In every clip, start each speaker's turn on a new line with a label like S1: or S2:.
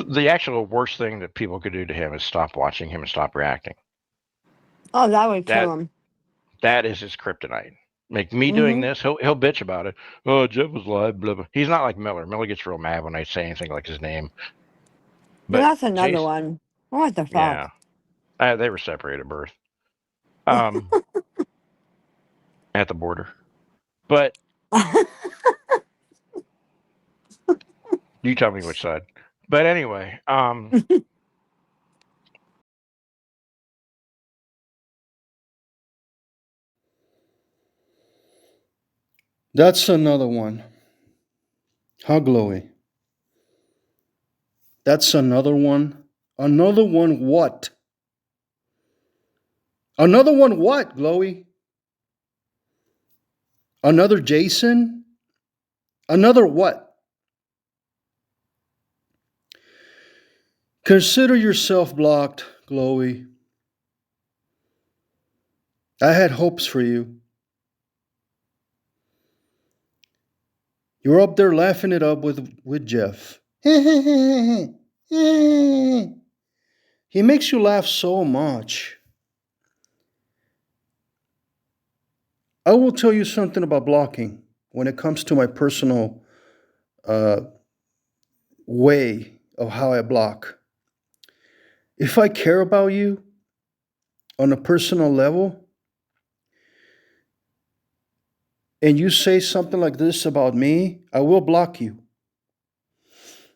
S1: The actual worst thing that people could do to him is stop watching him and stop reacting.
S2: Oh, that would
S1: That
S2: kill him.
S1: that is his kryptonite. Like me doing
S2: Mm-hmm.
S1: this, he'll bitch about it. Oh, Jeff was live, blah blah. He's not like Miller. Miller gets real mad when I say anything like his name.
S2: And
S1: But
S2: that's another
S1: Jason,
S2: one. What the fuck?
S1: yeah, they were separated at birth, um, at the border. But you tell me which side. But anyway,
S3: That's another one. How glowy. That's another one. Another one what? Another one what, Glowy? Another Jason? Another what? Consider yourself blocked, Glowy. I had hopes for you. You're up there laughing it up with Jeff. He makes you laugh so much. I will tell you something about blocking when it comes to my personal uh, way of how I block. If I care about you on a personal level and you say something like this about me, I will block you.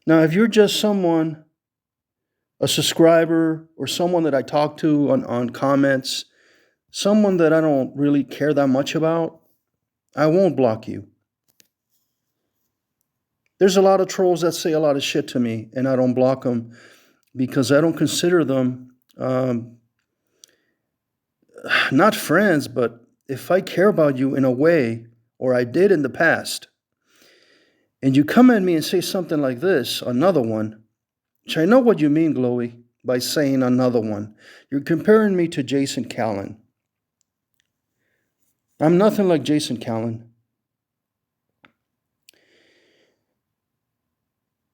S3: Now, if you're just someone, a subscriber, or someone that I talk to on comments, someone that I don't really care that much about, I won't block you. There's a lot of trolls that say a lot of shit to me, and I don't block them because I don't consider them not friends, but if I care about you in a way, or I did in the past, and you come at me and say something like this, another one, which I know what you mean, Glowy, by saying another one. You're comparing me to Jason Callan. I'm nothing like Jason Callan.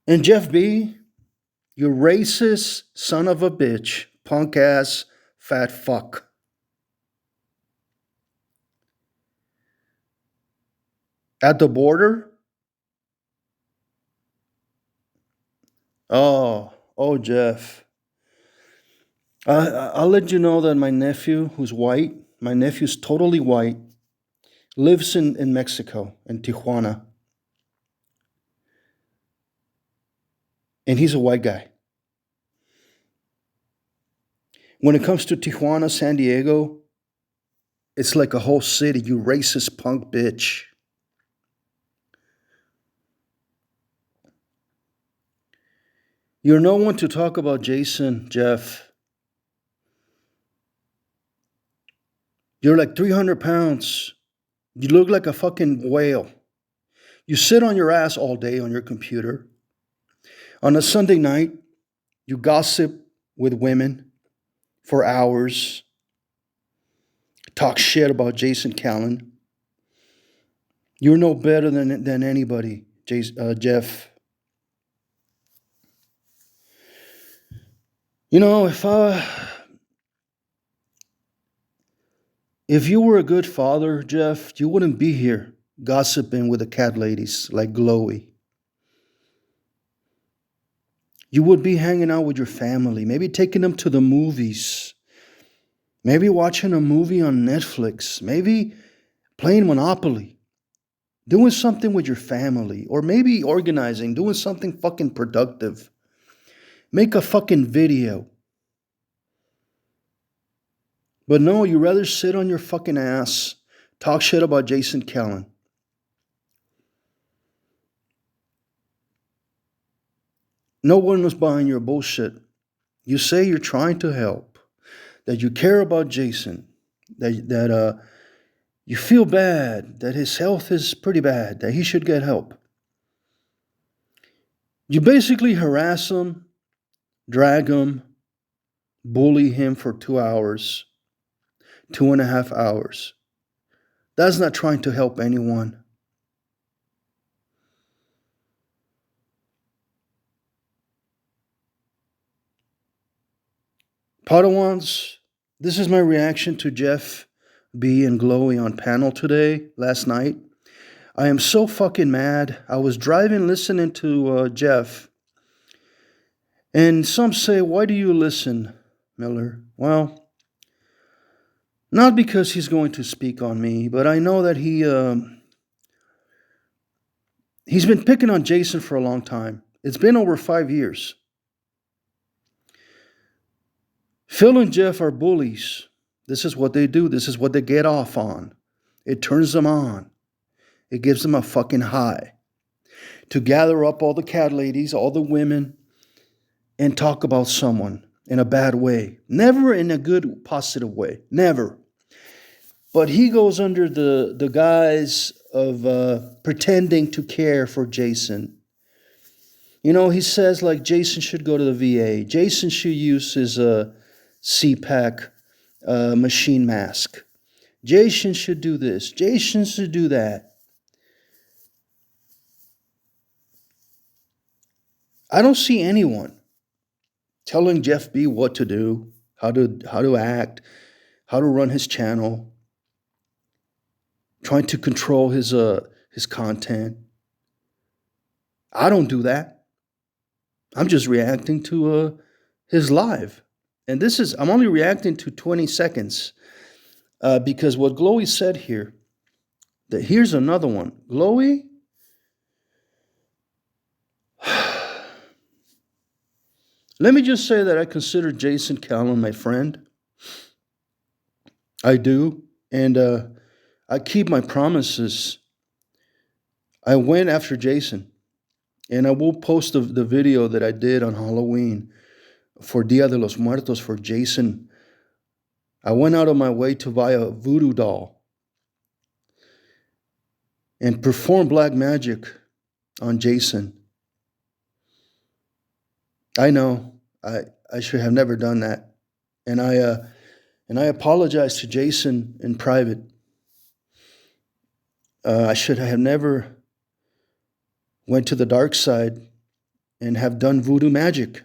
S3: And Jeff B., you racist son of a bitch, punk ass, fat fuck. At the border? Oh, Jeff. I'll let you know that my nephew, who's white, my nephew's totally white, lives in Mexico, in Tijuana. And he's a white guy. When it comes to Tijuana, San Diego, it's like a whole city, you racist punk bitch. You're no one to talk about Jason, Jeff. You're like 300 pounds. You look like a fucking whale. You sit on your ass all day on your computer. On a Sunday night, you gossip with women for hours, talk shit about Jason Callan. You're no better than anybody, Jeff. You know, if you were a good father, Jeff, you wouldn't be here gossiping with the cat ladies like Glowy. You would be hanging out with your family, maybe taking them to the movies, maybe watching a movie on Netflix, maybe playing Monopoly, doing something with your family, or maybe organizing, doing something fucking productive. Make a fucking video. But no, you rather sit on your fucking ass, talk shit about Jason Callan. No one was buying your bullshit. You say you're trying to help, that you care about Jason, that you feel bad, that his health is pretty bad, that he should get help. You basically harass him, drag him, bully him for 2 hours, 2.5 hours. That's not trying to help anyone. Padawans, this is my reaction to Jeff B and Glowy on panel today, last night. I am so fucking mad. I was driving listening to Jeff, and some say, why do you listen, Miller? Well, not because he's going to speak on me, but I know that he's been picking on Jason for a long time. It's been over 5 years. Phil and Jeff are bullies. This is what they do. This is what they get off on. It turns them on. It gives them a fucking high to gather up all the cat ladies, all the women, and talk about someone in a bad way. Never in a good, positive way. Never. But he goes under the guise of pretending to care for Jason. You know, he says like Jason should go to the VA. Jason should use his CPAC machine mask. Jason should do this. Jason should do that. I don't see anyone telling Jeff B what to do, how to act, how to run his channel, trying to control his content. I don't do that. I'm just reacting to his live. And I'm only reacting to 20 seconds because what Glowy said here, that here's another one. Glowy, let me just say that I consider Jason Callan my friend. I do. And I keep my promises. I went after Jason. And I will post the video that I did on Halloween for Dia de los Muertos for Jason. I went out of my way to buy a voodoo doll and perform black magic on Jason. I know I should have never done that, and I apologize to Jason in private. I should have never went to the dark side and have done voodoo magic.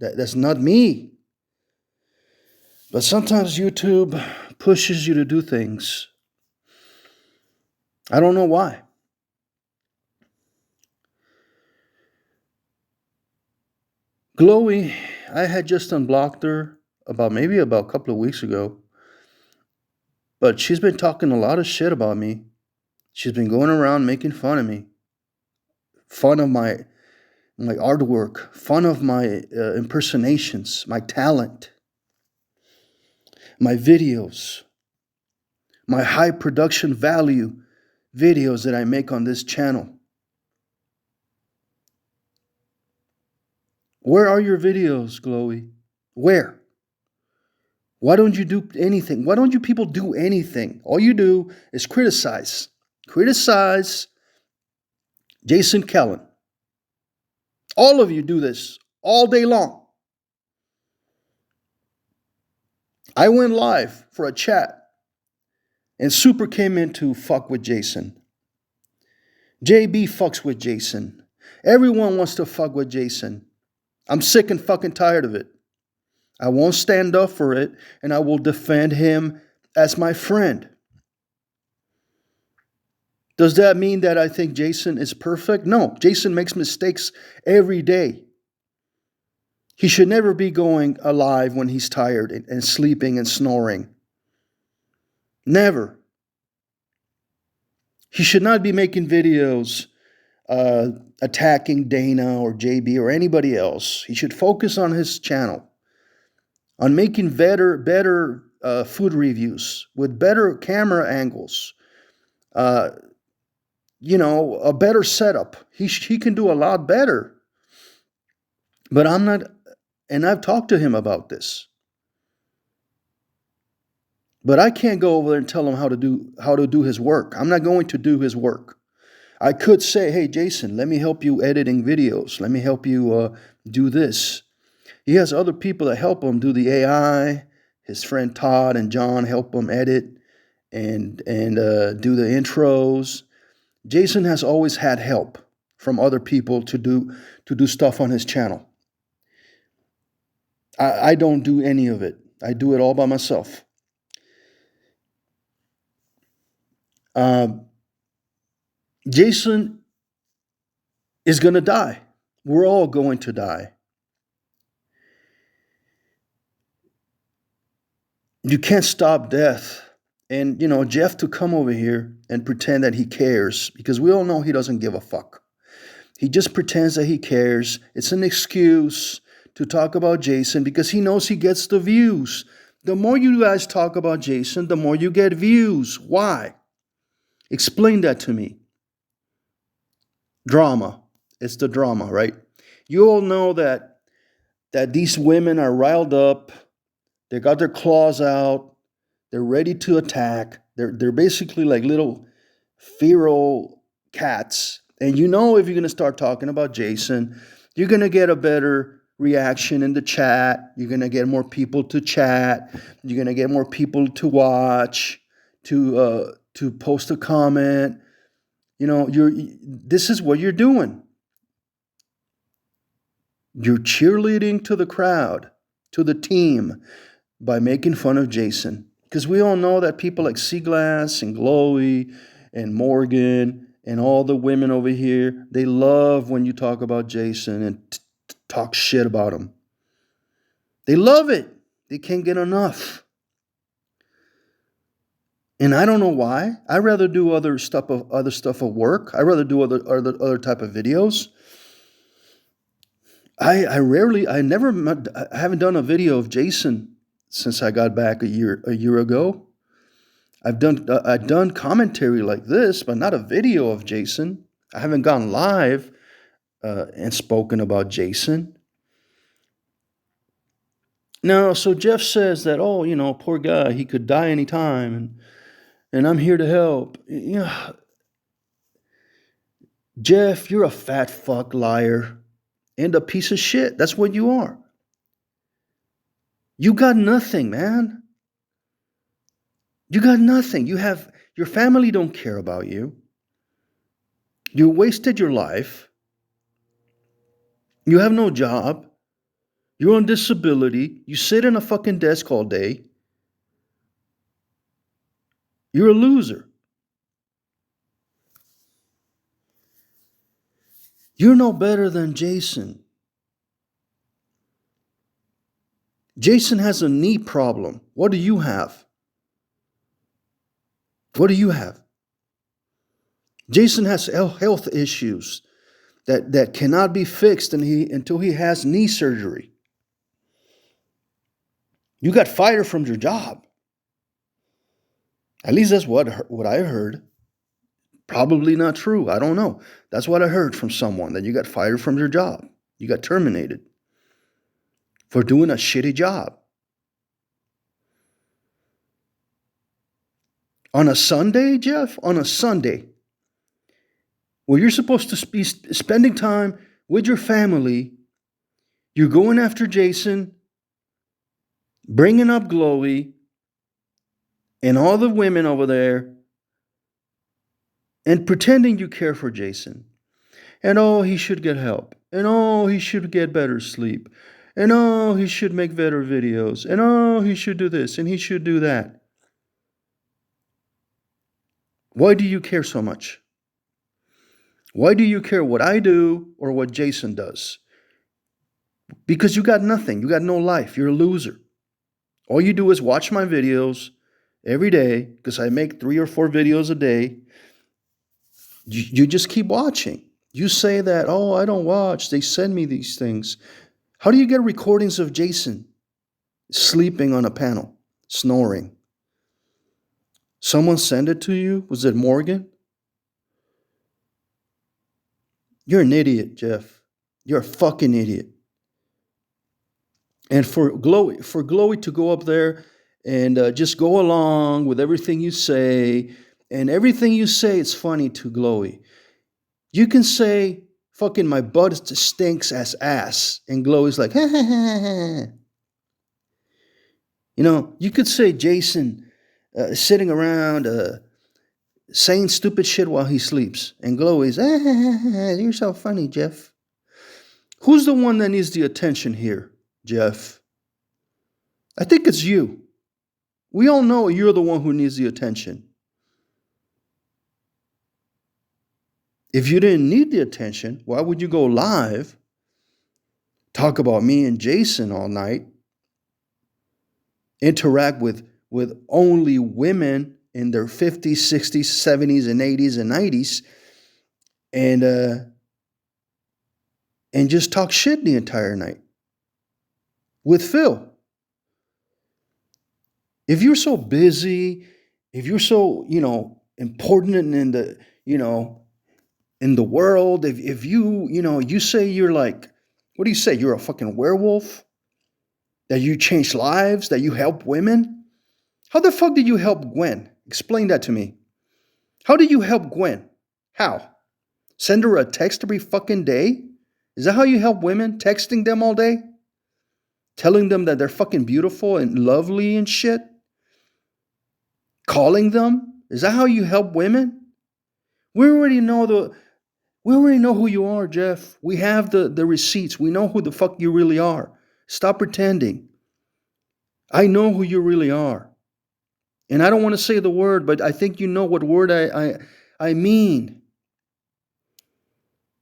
S3: That's not me. But sometimes YouTube pushes you to do things. I don't know why. Glowy, I had just unblocked her about a couple of weeks ago. But she's been talking a lot of shit about me. She's been going around making fun of me. Fun of my artwork. Fun of my impersonations, my talent, my videos, my high production value videos that I make on this channel. Where are your videos, Glowy? Where? Why don't you do anything? Why don't you people do anything? All you do is criticize. Criticize Jason Callan. All of you do this all day long. I went live for a chat and Super came in to fuck with Jason. JB fucks with Jason. Everyone wants to fuck with Jason. I'm sick and fucking tired of it. I won't stand up for it, and I will defend him as my friend. Does that mean that I think Jason is perfect? No, Jason makes mistakes every day. He should never be going alive when he's tired and sleeping and snoring. Never. He should not be making videos attacking Dana or JB or anybody else. He should focus on his channel, on making better food reviews with better camera angles. A better setup. He can do a lot better. But I'm not, and I've talked to him about this. But I can't go over there and tell him how to do his work. I'm not going to do his work. I could say, hey, Jason, let me help you editing videos. Let me help you do this. He has other people that help him do the AI. His friend Todd and John help him edit and do the intros. Jason has always had help from other people to do stuff on his channel. I don't do any of it. I do it all by myself. Jason is going to die. We're all going to die. You can't stop death. And, Jeff to come over here and pretend that he cares, because we all know he doesn't give a fuck. He just pretends that he cares. It's an excuse to talk about Jason because he knows he gets the views. The more you guys talk about Jason, the more you get views. Why? Explain that to me. Drama. It's the drama, right? You all know that these women are riled up. They got their claws out. They're ready to attack. They're basically like little feral cats. And if you're going to start talking about Jason, you're going to get a better reaction in the chat. You're going to get more people to chat. You're going to get more people to watch, to post a comment. This is what you're doing. You're cheerleading to the crowd, to the team, by making fun of Jason. Because we all know that people like Seaglass and Glowi and Morgan and all the women over here, they love when you talk about Jason and talk shit about him. They love it. They can't get enough. And I don't know why. I rather do other stuff of work. I rather do other type of videos. I haven't done a video of Jason since I got back a year ago. I've done commentary like this, but not a video of Jason. I haven't gone live and spoken about Jason. No, so Jeff says that, poor guy, he could die anytime, and I'm here to help. Jeff, you're a fat fuck liar and a piece of shit. That's what you are. You got nothing, man. You got nothing. Your family don't care about you. You wasted your life. You have no job. You're on disability. You sit in a fucking desk all day. You're a loser. You're no better than Jason. Jason has a knee problem. What do you have? What do you have? Jason has health issues that cannot be fixed until he has knee surgery. You got fired from your job. At least that's what I heard. Probably not true. I don't know. That's what I heard from someone, that you got fired from your job. You got terminated for doing a shitty job. On a Sunday, Jeff? On a Sunday, where you're supposed to be spending time with your family, you're going after Jason, bringing up Glowi and all the women over there, and pretending you care for Jason. And he should get help. And he should get better sleep. And he should make better videos. And he should do this and he should do that. Why do you care so much? Why do you care what I do or what Jason does? Because you got nothing. You got no life. You're a loser. All you do is watch my videos every day, because I make 3 or 4 videos a day. You just keep watching. You say that, I don't watch. They send me these things. How do you get recordings of Jason sleeping on a panel, snoring? Someone sent it to you? Was it Morgan? You're an idiot, Jeff. You're a fucking idiot. And for Glowi to go up there and just go along with everything you say, and everything you say is funny to Glowi. You can say, fucking my butt stinks as ass, and Glowi's like, ha ha ha ha. You could say Jason sitting around saying stupid shit while he sleeps, and Glowi's, you're so funny, Jeff. Who's the one that needs the attention here, Jeff? I think it's you. We all know you're the one who needs the attention. If you didn't need the attention, why would you go live, talk about me and Jason all night, interact with only women in their 50s, 60s, 70s, and 80s and 90s, and just talk shit the entire night with Phil? If you're so busy, if you're so, important in the, in the world, if you, you say you're like, what do you say? You're a fucking werewolf? That you change lives? That you help women? How the fuck did you help Gwen? Explain that to me. How did you help Gwen? How? Send her a text every fucking day? Is that how you help women? Texting them all day? Telling them that they're fucking beautiful and lovely and shit? Calling them? Is that how you help women? We already know who you are, Jeff. We have the receipts. We know who the fuck you really are. Stop pretending. I know who you really are. And I don't want to say the word, but I think you know what word I mean.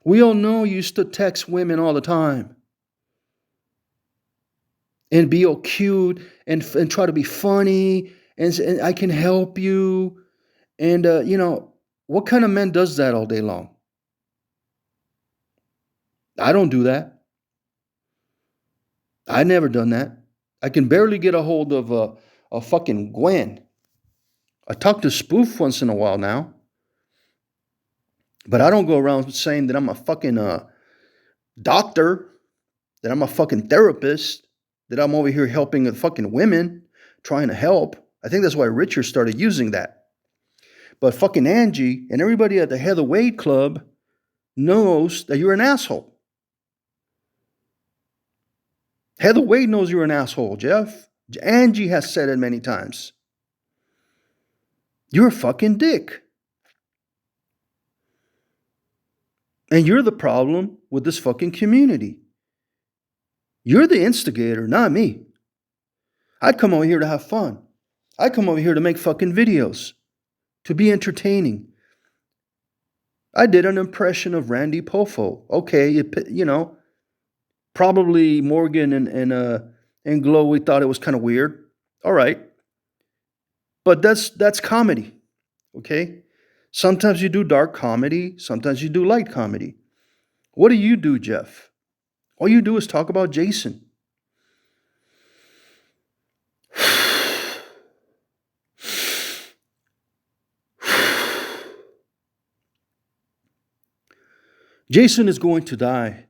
S3: We all know you used to text women all the time. And be all cute and try to be funny. And I can help you. And, what kind of man does that all day long? I don't do that. I never done that. I can barely get a hold of a fucking Gwen. I talk to Spoof once in a while now. But I don't go around saying that I'm a fucking doctor, that I'm a fucking therapist, that I'm over here helping the fucking women, trying to help. I think that's why Richard started using that. But fucking Angie and everybody at the Heather Wade Club knows that you're an asshole. Heather Wade knows you're an asshole, Jeff. Angie has said it many times. You're a fucking dick. And you're the problem with this fucking community. You're the instigator, not me. I come over here to have fun. I come over here to make fucking videos, to be entertaining. I did an impression of Randy Poffo. Okay, probably Morgan and Glowi thought it was kind of weird. All right. But that's comedy, okay? Sometimes you do dark comedy. Sometimes you do light comedy. What do, Jeff? All you do is talk about Jason. Jason is going to die.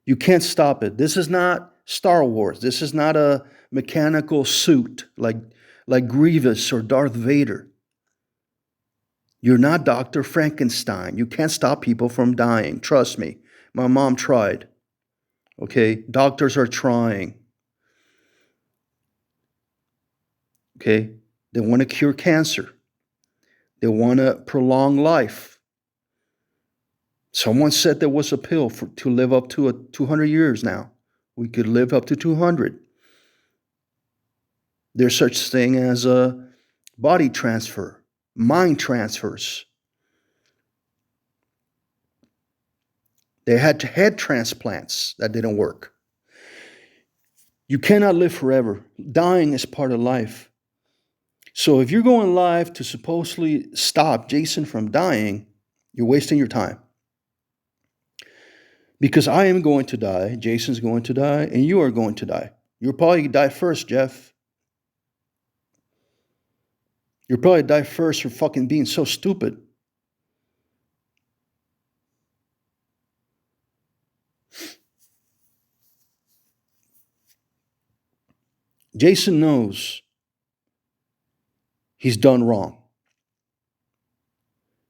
S3: You can't stop it. This is not Star Wars. This is not a mechanical suit like Grievous or Darth Vader. You're not Dr. Frankenstein. You can't stop people from dying. Trust me. My mom tried. Okay? Doctors are trying. Okay? They want to cure cancer. They want to prolong life. Someone said there was a pill to live up to 200 years now. We could live up to 200. There's such thing as a body transfer, mind transfers. They had head transplants that didn't work. You cannot live forever. Dying is part of life. So if you're going live to supposedly stop Jason from dying, you're wasting your time. Because I am going to die, Jason's going to die, and you are going to die. You'll probably die first, Jeff. You'll probably die first for fucking being so stupid. Jason knows he's done wrong.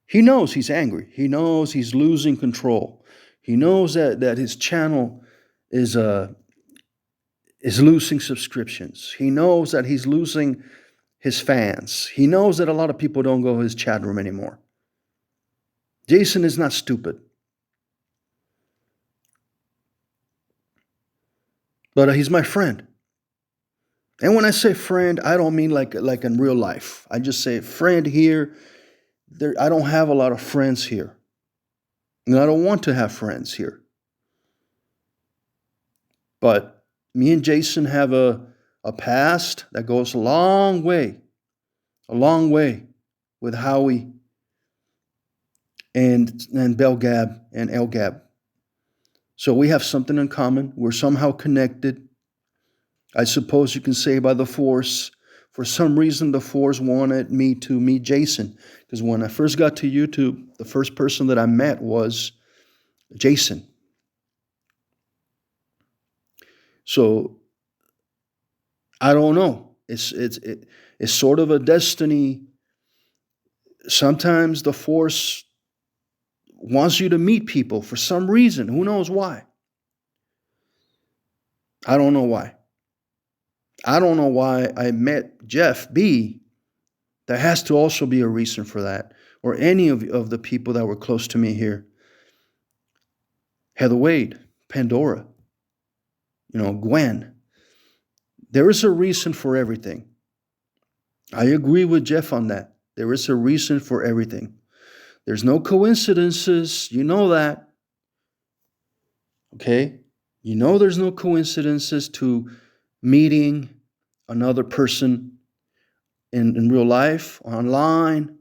S3: He knows he's angry. He knows he's losing control. He knows that his channel is losing subscriptions. He knows that he's losing his fans. He knows that a lot of people don't go to his chat room anymore. Jason is not stupid. But he's my friend. And when I say friend, I don't mean like in real life. I just say friend here. I don't have a lot of friends here. And I don't want to have friends here. But me and Jason have a past that goes a long way with Howie and Belgab and Elgab. So we have something in common. We're somehow connected. I suppose you can say by the Force. For some reason, the Force wanted me to meet Jason. Because when I first got to YouTube, the first person that I met was Jason. So I don't know. It's sort of a destiny. Sometimes the Force wants you to meet people for some reason. Who knows why? I don't know why. I don't know why I met Jeff B. There has to also be a reason for that. Or any of the people that were close to me here. Heather Wade, Pandora, Gwen. There is a reason for everything. I agree with Jeff on that. There is a reason for everything. There's no coincidences. You know that. Okay? You know there's no coincidences to meeting another person in real life, online,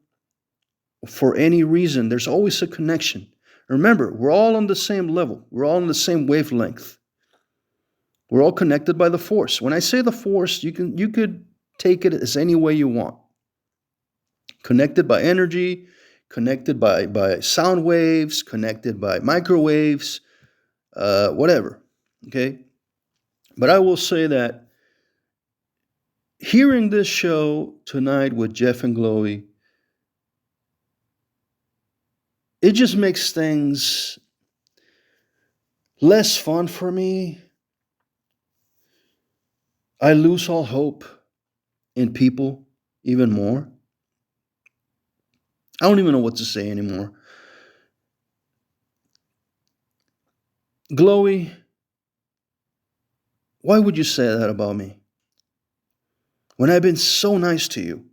S3: for any reason. There's always a connection. Remember, we're all on the same level. We're all on the same wavelength. We're all connected by the Force. When I say the Force, you could take it as any way you want. Connected by energy, connected by sound waves, connected by microwaves, whatever. Okay? But I will say that hearing this show tonight with Jeff and Glowi, it just makes things less fun for me. I lose all hope in people even more. I don't even know what to say anymore. Glowy, why would you say that about me? When I've been so nice to you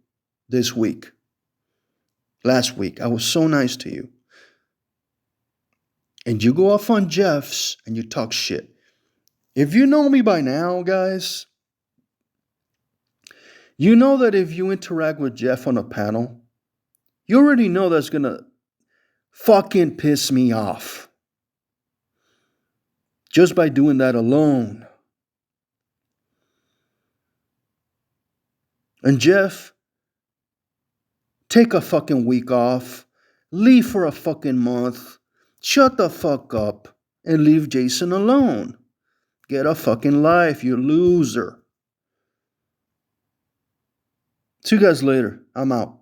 S3: this week, last week, I was so nice to you. And you go off on Jeff's and you talk shit. If you know me by now, guys, you know that if you interact with Jeff on a panel, you already know that's going to fucking piss me off. Just by doing that alone. And Jeff, take a fucking week off. Leave for a fucking month. Shut the fuck up and leave Jason alone. Get a fucking life, you loser. See you guys later. I'm out.